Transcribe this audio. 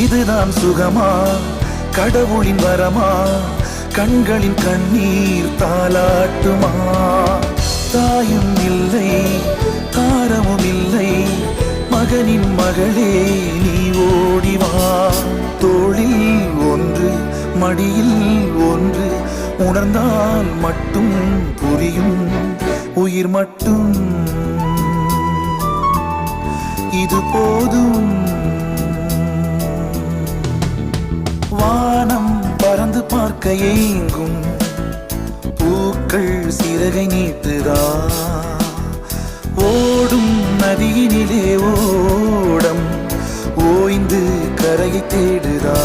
இதுதான் சுகமா, கடவுளின் வரமா, கண்களின் கண்ணீர் தாலாட்டுமா? தாயும் இல்லை, தாரமும் இல்லை, மகனின் மகளே நீ ஓடிவா. தோளில் ஒன்று, மடியில் ஒன்று, உணர்ந்தால் மட்டும் புரியும் உயிர் மட்டும் இது போதும். வானம் பறந்து பார்க்க ஏங்கும், பூக்கள் சிறகை நீட்டுதா? ஓடும் நதியினிலே ஓடம் ஓய்ந்து கரையை தேடுதா?